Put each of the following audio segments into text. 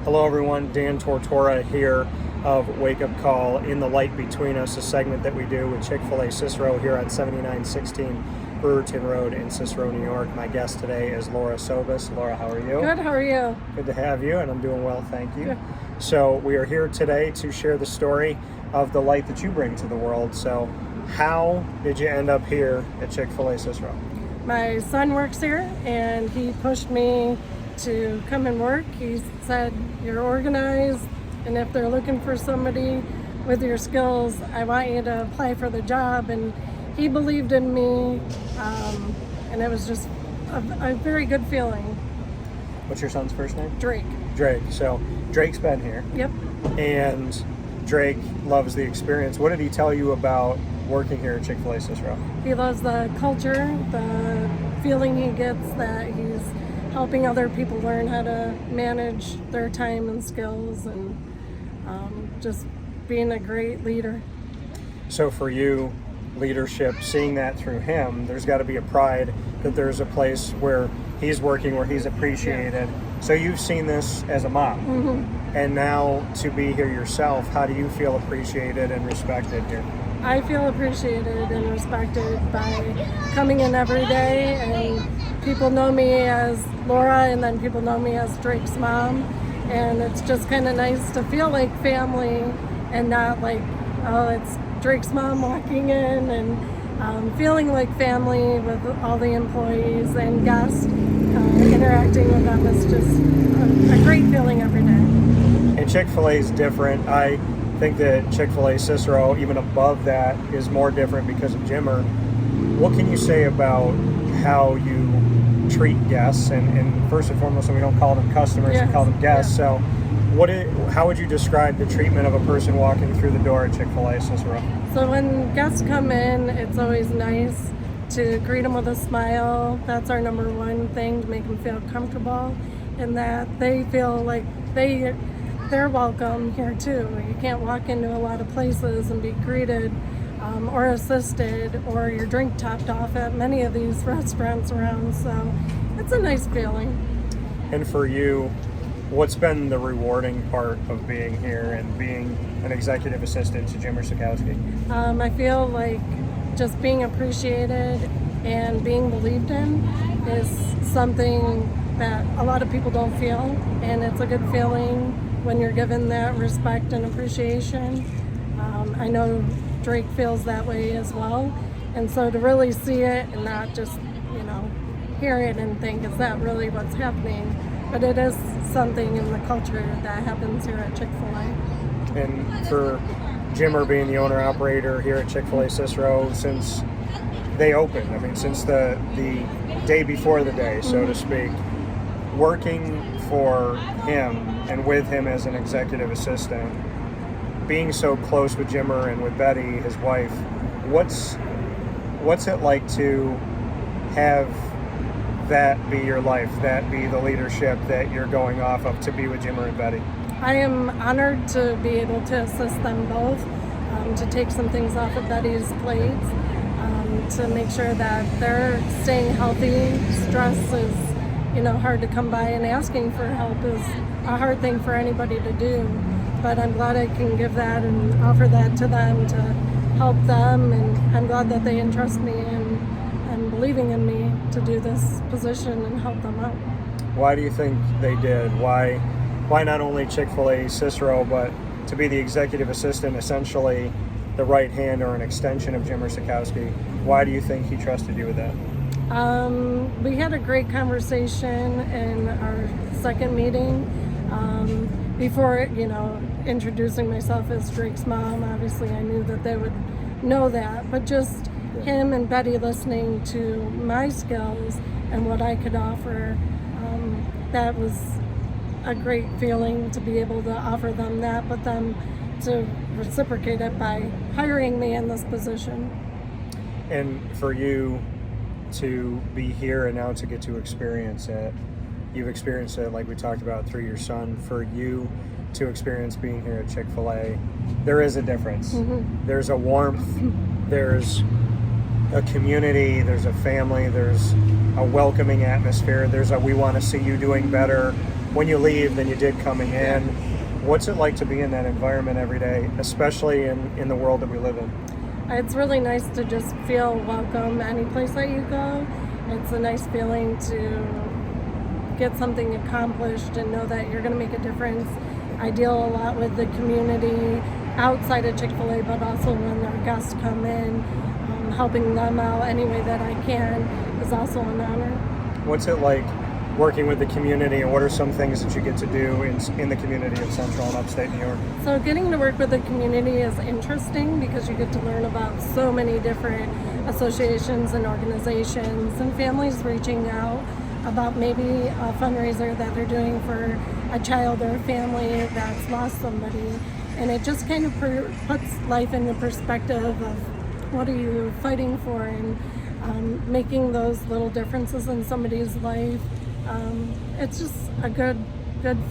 Hello everyone, Dan Tortora here of Wake Up Call. In the Light Between Us, a segment that we do with Chick-fil-A Cicero here on 7916 Brewerton Rd in Cicero, New York. My guest today is Laura Sobus. Laura, how are you? Good, how are you? Good to have you, and I'm doing well, thank you. Good. So we are here today to share the story of the light that you bring to the world. So how did you end up here at Chick-fil-A Cicero? My son works here and he pushed me to come and work. He said, you're organized, and if they're looking for somebody with your skills, I want you to apply for the job. And he believed in me, and it was just a very good feeling. What's your son's first name? Drake. Drake. So Drake's been here. Yep. And Drake loves the experience. What did he tell you about working here at Chick-fil-A Cicero? He loves the culture, the feeling he gets that he's helping other people learn how to manage their time and skills, and just being a great leader. So for you, leadership, seeing that through him, there's got to be a pride that there's a place where he's working, where he's appreciated. Yeah. So you've seen this as a mom, and now to be here yourself, how do you feel appreciated and respected here? I feel appreciated and respected by coming in every day, and people know me as Laura, and then people know me as Drake's mom, and it's just kind of nice to feel like family and not like, oh, it's Drake's mom walking in, and feeling like family with all the employees and guests, interacting with them is just a great feeling every day. And Chick-fil-A is different. I think that Chick-fil-A Cicero, even above that, is more different because of Jimmer. What can you say about how you treat guests? And first and foremost, we don't call them customers, yes. We call them guests. Yeah. So how would you describe the treatment of a person walking through the door at Chick-fil-A Cicero? So when guests come in, it's always nice to greet them with a smile. That's our number one thing, to make them feel comfortable, and that they feel like they're welcome here too. You can't walk into a lot of places and be greeted or assisted or your drink topped off at many of these restaurants around. So it's a nice feeling. And for you, what's been the rewarding part of being here and being an executive assistant to Jimmer Szatkowski? I feel like just being appreciated and being believed in is something that a lot of people don't feel, and it's a good feeling when you're given that respect and appreciation. I know Drake feels that way as well, and so to really see it and not just, hear it and think, is that really what's happening? But it is something in the culture that happens here at Chick-fil-A. And for Jimmer being the owner-operator here at Chick-fil-A Cicero since they opened, since the day before the day, so to speak, working for him and with him as an executive assistant, being so close with Jimmer and with Betty, his wife, what's it like to have that be your life, that be the leadership that you're going off of, to be with Jimmer and Betty? I am honored to be able to assist them both, to take some things off of Betty's plates, to make sure that they're staying healthy. Stress is hard to come by, and asking for help is a hard thing for anybody to do. But I'm glad I can give that and offer that to them to help them, and I'm glad that they entrust me and believing in me to do this position and help them out. Why do you think they did? Why not only Chick-fil-A Cicero, but to be the executive assistant, essentially the right hand or an extension of Jimmer Szatkowski? Why do you think he trusted you with that? We had a great conversation in our second meeting. Before, introducing myself as Drake's mom, obviously I knew that they would know that, but just him and Betty listening to my skills and what I could offer, that was a great feeling to be able to offer them that, but them to reciprocate it by hiring me in this position. And for you to be here and now to get to experience it, you've experienced it like we talked about through your son. For you to experience being here at Chick-fil-A, there is a difference. There's a warmth, there's a community, there's a family, there's a welcoming atmosphere, there's a we want to see you doing better when you leave than you did coming in. What's it like to be in that environment every day, especially in the world that we live in? It's really nice to just feel welcome any place that you go. It's a nice feeling to get something accomplished and know that you're going to make a difference. I deal a lot with the community outside of Chick-fil-A, but also when our guests come in, helping them out any way that I can is also an honor. What's it like working with the community, and what are some things that you get to do in the community of Central and Upstate New York? So getting to work with the community is interesting because you get to learn about so many different associations and organizations and families reaching out about maybe a fundraiser that they're doing for a child or a family that's lost somebody. And it just kind of puts life into perspective of what are you fighting for, and making those little differences in somebody's life. It's just a good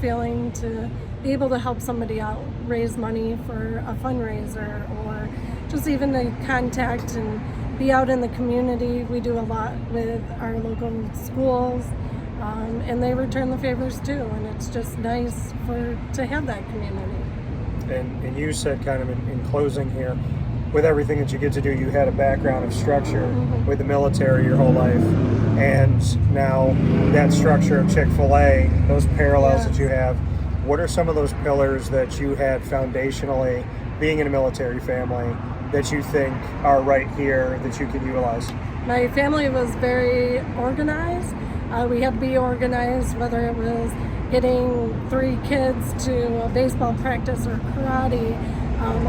feeling to be able to help somebody out, raise money for a fundraiser, or just even to contact and be out in the community. We do a lot with our local schools, and they return the favors too, and it's just nice to have that community. And you said kind of in closing here, with everything that you get to do, you had a background of structure with the military your whole life, and now that structure of Chick-fil-A, those parallels that you have, what are some of those pillars that you had foundationally, being in a military family, that you think are right here that you can utilize? My family was very organized. We had to be organized, whether it was getting 3 kids to a baseball practice or karate,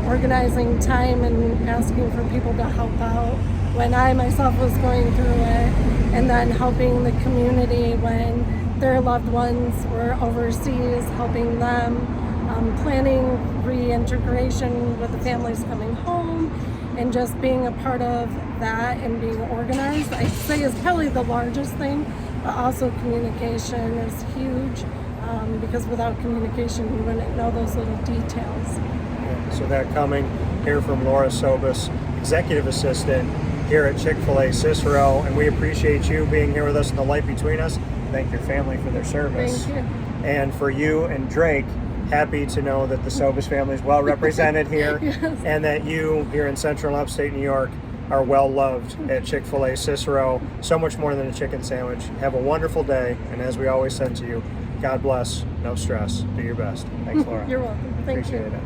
organizing time and asking for people to help out when I myself was going through it, and then helping the community when their loved ones were overseas, helping them, planning reintegration with the families coming home, and just being a part of that and being organized, I'd say is probably the largest thing. But also communication is huge, because without communication you wouldn't know those little details. So that coming here from Laura Sobus, Executive Assistant here at Chick-fil-A Cicero, and we appreciate you being here with us in the light between us. Thank your family for their service. Thank you. And for you and Drake, happy to know that the Sobus family is well represented here, Yes. and that you here in Central and Upstate New York are well loved at Chick-fil-A Cicero. So much more than a chicken sandwich. Have a wonderful day, and as we always said to you, God bless, no stress, do your best. Thanks, Laura. You're welcome. Thank Appreciate you. it.